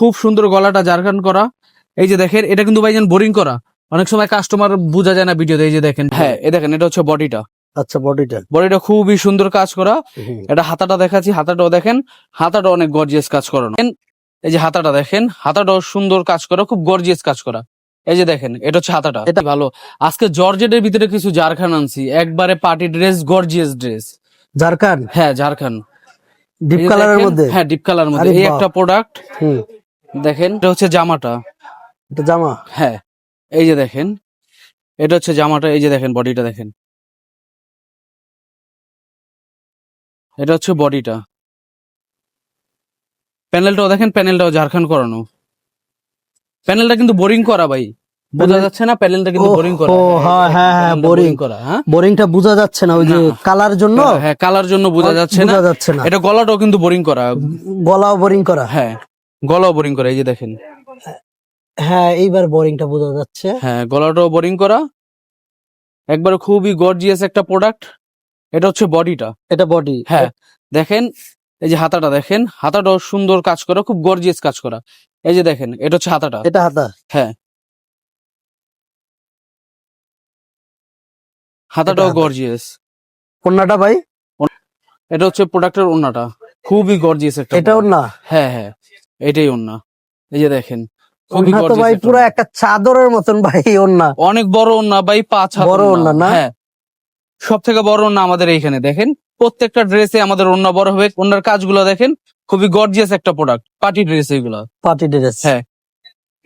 খুব সুন্দর গলাটা জারখান করা। এই যে দেখেন এটা কিন্তু ভাইজান বোরিং করা। অনেক সময় কাস্টমার বোঝা যায় না ভিডিওতে। এই যে দেখেন, হ্যাঁ এই দেখেন এটা হচ্ছে বডিটা। আচ্ছা, বডিটা বডিটা খুবই সুন্দর কাজ করা। এটা হাতাটা দেখাচ্ছি, হাতাটাও দেখেন, হাতাটা অনেক গর্জিয়াস কাজ করানো। এই যে হাতাটা দেখেন, হাতাটাও সুন্দর কাজ করা, খুব গর্জিয়াস কাজ করা। এই যে দেখেন এটা হচ্ছে হাতাটা, এটা ভালো। আজকে জর্জেটের ভিতরে কিছু জারখান আনছি, একবারে পার্টি ড্রেস, গর্জিয়াস ড্রেস। ঝাড়খান, হ্যাঁ ঝাড়খান, ডিপ কালারের মধ্যে। হ্যাঁ ডিপ কালার মধ্যে। আরে এই বাহ। একটা প্রোডাক্ট হুম, দেখেন, এটা হচ্ছে জামাটা। এটা জামা। হ্যাঁ এই যে দেখেন এটা হচ্ছে জামাটা। এই যে দেখেন বডিটা দেখেন, এটা হচ্ছে বডিটা। প্যানেলটাও দেখেন, প্যানেলটাও ঝাড়খান করানো। প্যানেলটা কিন্তু বোরিং করা ভাই, বোঝা যাচ্ছে না? প্যানেলটা কিন্তু বোরিং করা। ও হ্যাঁ হ্যাঁ হ্যাঁ, বোরিং করা। হ্যাঁ বোরিংটা বোঝা যাচ্ছে না, ওই যে না। কালার জন্য। হ্যাঁ কালার জন্য বোঝা যাচ্ছে না। বোঝা যাচ্ছে না। এটা গলাটাও কিন্তু বোরিং করা। গলাও বোরিং করা। হ্যাঁ গলাও বোরিং করা। এই যে দেখেন, হ্যাঁ এইবার বোরিংটা বোঝা যাচ্ছে। হ্যাঁ গলাটাও বোরিং করা। একবার খুবই গর্জিয়াস একটা প্রোডাক্ট। এটা হচ্ছে বডিটা। এটা বডি। হ্যাঁ দেখেন এই যে হাতাটা দেখেন, হাতাটাও সুন্দর কাজ করা, খুব গর্জিয়াস কাজ করা। এই যে দেখেন এটা হচ্ছে হাতাটা। এটা হাতা। হ্যাঁ হাতাটাও গর্জিয়াস। ওন্নাটা ভাই, এটা হচ্ছে প্রোডাক্টের ওন্নাটা, খুবই গর্জিয়াস একটা এটা product। ওন্না। হ্যাঁ হ্যাঁ এটাই ওন্না। এই যে দেখেন খুবই ওন্না তো ভাই গর্জিয়াস। পুরো একটা চাদরের মতন ভাই ওন্না। অনেক বড় ওন্না ভাই, 5 হাত বড় ওন্না না? হ্যাঁ সব থেকে বড় ওন্না আমাদের এইখানে। দেখেন প্রত্যেকটা ড্রেসে আমাদের ওন্না বড় হবে। ওন্নার কাজগুলো দেখেন, খুবই গর্জিয়াস একটা প্রোডাক্ট, পার্টি ড্রেস এগুলো। Party dress. হ্যাঁ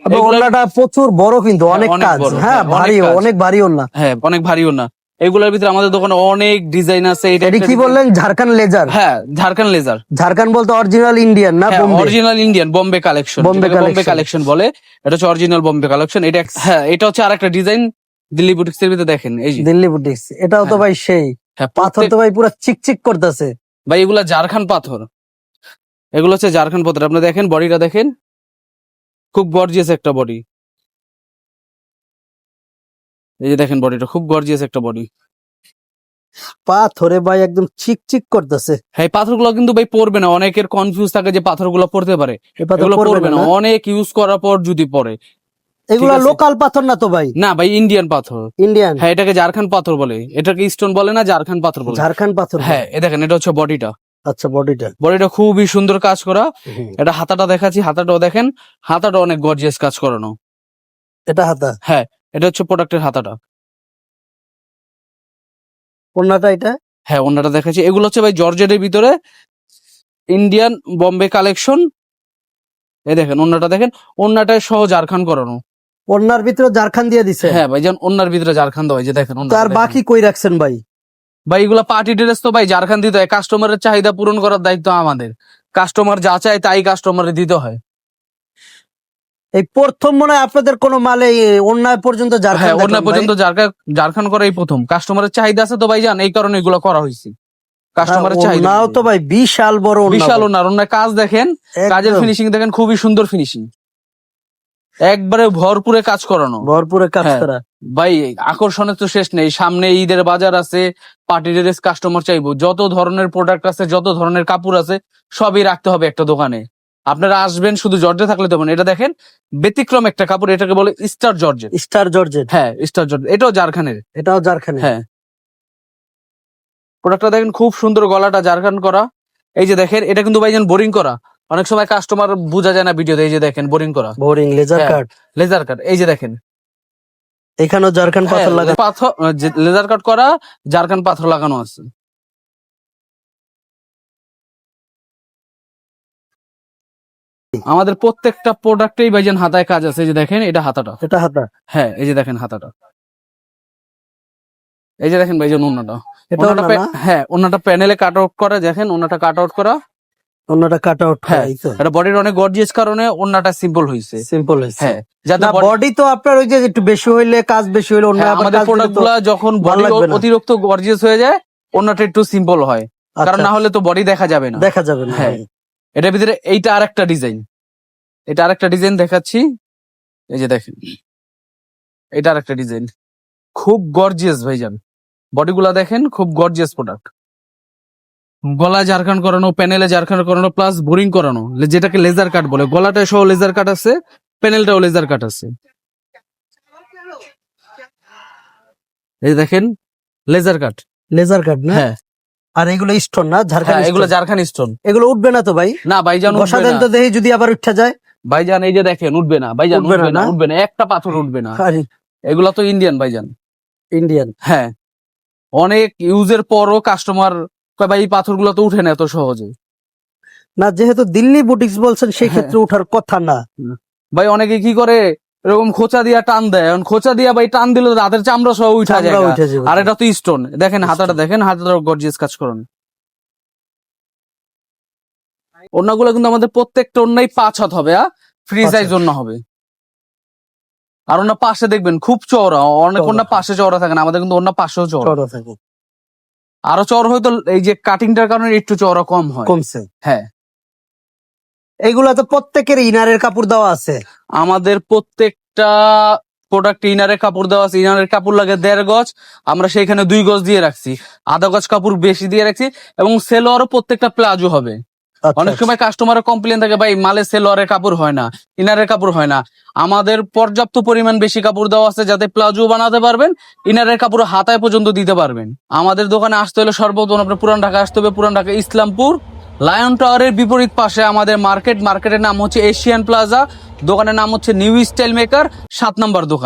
এবং এগুলা- ওন্নাটা প্রচুর বড়, কিন্তু হ্যাঁ, অনেক অনেক কাজ। বড়, হ্যাঁ হ্যাঁ, অনেক ভারী, কাজ। অনেক ভারী ওন্না। হ্যাঁ অনেক ভারী ওন্না। এগুলোর ভিতরে আমাদের দোকানে অনেক ডিজাইন আছে। এটা একটা কি design- বললেন? ঝাড়খান লেজার। হ্যাঁ ঝাড়খান লেজার। ঝাড়খান বলতে অরিজিনাল ইন্ডিয়ান না? হ্যাঁ Bombay. Original Indian, Bombay collection. Bombay Bombay collection। Collection বলে। এটা হচ্ছে অরিজিনাল বোম্বে কালেকশন। এটা হ্যাঁ এটা হচ্ছে আরেকটা ডিজাইন দিল্লি বুটিক্স এর ভিতরে। দেখেন এই যে, দিল্লি বুটিক্স। এটাও তো হ্যাঁ। ভাই সেই হ্যাঁ পাথর তো ভাই পুরো চিকচিক করতেছে। ভাই এগুলা ঝাড়খান পাথর। এগুলো হচ্ছে ঝাড়খান পাথর। আপনি দেখেন বডিটা দেখেন, খুব গর্জিয়াস একটা বডি। এই যে দেখেন বডিটা, খুব গর্জিয়াস একটা বডি। পাথরে ভাই একদম চিকচিক করতেছে। হ্যাঁ পাথরগুলো কিন্তু ভাই পড়বে না। অনেকের কনফিউজ থাকে যে পাথরগুলো পড়তে পারে। এই পাথর এগুলো পড়বে পড়বে না, না? অনেক ইউজ করার পর যদি পড়ে। এগুলা আছে। লোকাল পাথর না তো ভাই? না ভাই ইন্ডিয়ান পাথর। ইন্ডিয়ান। হ্যাঁ এটাকে ঝাড়খান পাথর বলে। এটাকে স্টোন বলে না, ঝাড়খান পাথর বলে। ঝাড়খান পাথর। হ্যাঁ এ দেখেন এটা হচ্ছে বডিটা। আচ্ছা, বডিটা। বডিটা খুবই সুন্দর কাজ করা। এটা হাতাটা দেখাচ্ছি, হাতাটাও দেখেন, হাতাটা অনেক গর্জিয়াস কাজ করানো। এটা হাতা। হ্যাঁ এটা হচ্ছে প্রোডাক্টের হাতাটা। ওন্নাটা এটা। হ্যাঁ ওন্নাটা দেখাচ্ছি। এগুলো হচ্ছে ভাই জর্জেটের ভিতরে ইন্ডিয়ান বোম্বে কালেকশন। এই দেখেন ওন্নাটা দেখেন, ওন্নাটা সহ ঝাড়খান করানো। ওন্নার ভিতরে ঝাড়খান দিয়ে দিছে। হ্যাঁ ভাই যেমন ওন্নার ভিতরে ঝাড়খান দেওয়া হয়। যে দেখেন ওন্নাটা তার দেখেন। বাকি কই রাখছেন ভাই? ভাই এগুলা পার্টি ড্রেস তো ভাই ঝাড়খান দিতে হয়। কাস্টমারের চাহিদা পূরণ করার দায়িত্ব আমাদের। কাস্টমার যা চায় তাই কাস্টমারের দিতে হয়। এই প্রথম মনে হয় আপনাদের কোনো মালে ওন্নায় পর্যন্ত ঝাড়খান হ্যাঁ ওন্না দেখলাম ভাই। পর্যন্ত ঝাড়খান করা এই প্রথম। কাস্টমারের চাহিদা আছে তো ভাই জান, এই কারণে এগুলো করা হয়েছে। কাস্টমারের হ্যাঁ, চাহিদা ওন্নাও তো ভাই বিশাল বড় ওন্না বিশাল ভাই। ওনার। ওনার কাজ দেখেন, কাজের একদম ফিনিশিং দেখেন, খুবই সুন্দর ফিনিশিং। একবারে ভরপুরে কাজ করানো। ভরপুরে কাজ হ্যাঁ। করা। ভাই আকর্ষণের তো শেষ নেই। সামনে ঈদের বাজার আছে, পার্টি ড্রেস কাস্টমার চাইবো। যত ধরনের প্রোডাক্ট আছে, যত ধরনের কাপড় আছে, সবই রাখতে হবে একটা দোকানে। আপনারা আসবেন শুধু জর্জেট থাকলে দেবেন। এটা দেখেন ব্যতিক্রম একটা কাপড়, এটাকে বলে স্টার জর্জেট। Star georgette. হ্যাঁ স্টার জর্জেট, এটাও ঝাড়খানের। এটাও ঝাড়খানে। হ্যাঁ প্রোডাক্টটা দেখেন, খুব সুন্দর গলাটা জারখান করা। এই যে দেখেন এটা কিন্তু ভাইজান বোরিং করা। অনেক সময় কাস্টমার বোঝা যায় না ভিডিওতে। এই যে দেখেন বোরিং করা, বোরিং লেজার হ্যাঁ। কাট। Laser cut. এই যে দেখেন এখানেও ঝাড়খান পাথর লাগা। পাথর, লেজার কাট করা, জারখান পাথর লাগানো আছে। আমাদের প্রত্যেকটা প্রোডাক্টেই ভাইজান হাতায় কাজ আছে। এই যে দেখেন এটা হাতাটা। এটা হাতা। হ্যাঁ এই যে দেখেন হাতাটা। এই যে দেখেন ভাইজান ওন্নাটা। এটা ওন্না না? হ্যাঁ ওন্নাটা প্যানেলে কাট আউট করা। দেখেন ওন্নাটা কাট আউট করা। ওন্নাটা কাট আউট করা। হ্যাঁ এই তো এটা বডির অনেক গর্জিয়াস কারণে ওন্নাটা সিম্পল হয়েছে। সিম্পল হইছে। হ্যাঁ যাতে না বডি তো আপনার ওই যে একটু বেশি হইলে, কাজ বেশি হইলে অন্য হ্যাঁ, আমাদের প্রোডাক্ট গুলা যখন ভালো বডি লাগবে না। অতিরিক্ত গর্জিয়াস হয়ে যায়, ওন্নাটা একটু সিম্পল হয়। কারণ না হলে তো বডি দেখা যাবে না। দেখা যাবে না। হ্যাঁ এটার ভিতরে এইটা আরেকটা ডিজাইন। এটা আরেকটা ডিজাইন দেখাচ্ছি। এই যে দেখেন এটা আরেকটা ডিজাইন, খুব গর্জিয়াস ভাইজান। বডিগুলা দেখেন, খুব গর্জিয়াস প্রোডাক্ট। গলায় জারখান করানো, প্যানেলে জারখান করানো, প্লাস বোরিং করানো, যেটাকে লেজার কাট বলে। গলাটা সহ লেজার কাট আছে, প্যানেলটাও লেজার কাট আছে। এই যে দেখেন লেজার কাট। লেজার কাট না? হ্যাঁ আর এগুলো স্টোন না, ঝাড়খান্ড হ্যাঁ, এগুলো stone? জারখান স্টোন। এগুলো উঠবে না তো ভাই? না ভাইজান বসা উঠবে দেন না। তো দেখি, যদি আবার উঠা যায়। ভাইজান এই যে দেখেন উঠবে না ভাইজান, উঠবে না উঠবে না, না? উঠবে না, একটা পাথর উঠবে না। আরে এগুলা তো ইন্ডিয়ান ভাইজান। ইন্ডিয়ান। হ্যাঁ, অনেক ইউজের পরও কাস্টমার কয় ভাই এই পাথরগুলো তো উঠে না এত সহজে। না, যেহেতু দিল্লি বুটিক্স বলছেন সেই ক্ষেত্রে উঠার কথা না। ভাই অনেকে কি করে এরকম খোঁচা দিয়া টান দেয়, এখন খোঁচা দিয়া ভাই টান দিলে তো হাতের চামড়া সহ উঠা যায়। চামড়া উঠে যাবে। আর এটা তো স্টোন। দেখেন হাতাটা, দেখেন হাতাটা গর্জিয়াস কাজ করেন। ওড়নাগুলো কিন্তু আমাদের প্রত্যেকটা ওড়নাই 5 হাত হবে, ফ্রি পাঁচ সাইজ হাত। ওড়না হবে। আর ওড়না পাশে দেখবেন খুব চওড়া, অনেক চওড়া। ওড়না পাশে চওড়া থাকে না, আমাদের কিন্তু ওড়না পাশেও চওড়া। চড়া থাকে। আরো চওড়া হয়তো এই যে কাটিংটার কারণে একটু চওড়া কম হয়। কমছে। হ্যাঁ, এইগুলা তো প্রত্যেকের ইনারের কাপড় দেওয়া আছে। আমাদের প্রত্যেকটা প্রোডাক্ট ইনারের কাপড় দেওয়া আছে। ইনারের কাপড় লাগে 1.5 গজ, আমরা সেখানে 2 গজ দিয়ে রাখছি। আধা গজ কাপড় বেশি দিয়ে রাখছি। এবং সেলোয়ারও প্রত্যেকটা প্লাজো হবে। আচ্ছা, অনেক সময় কাস্টমারের কমপ্লেন থাকে ভাই মালে সেলোয়ারের কাপড় হয় না, ইনারের কাপড় হয় না। আমাদের পর্যাপ্ত পরিমাণ বেশি কাপড় দেওয়া আছে, যাতে প্লাজো বানাতে পারবেন, ইনারের কাপড় হাতায় পর্যন্ত দিতে পারবেন। আমাদের দোকানে আসতে হলে সর্বপ্রথম আপনার পুরান ঢাকা আসতে হবে। পুরান ঢাকা ইসলামপুর লায়ন টাওয়ারের বিপরীত পাশে আমাদের মার্কেটের নাম হচ্ছে এশিয়ান প্লাজা। দোকানের নাম হচ্ছে নিউ স্টাইল মেকার, 7 নম্বর দোকান।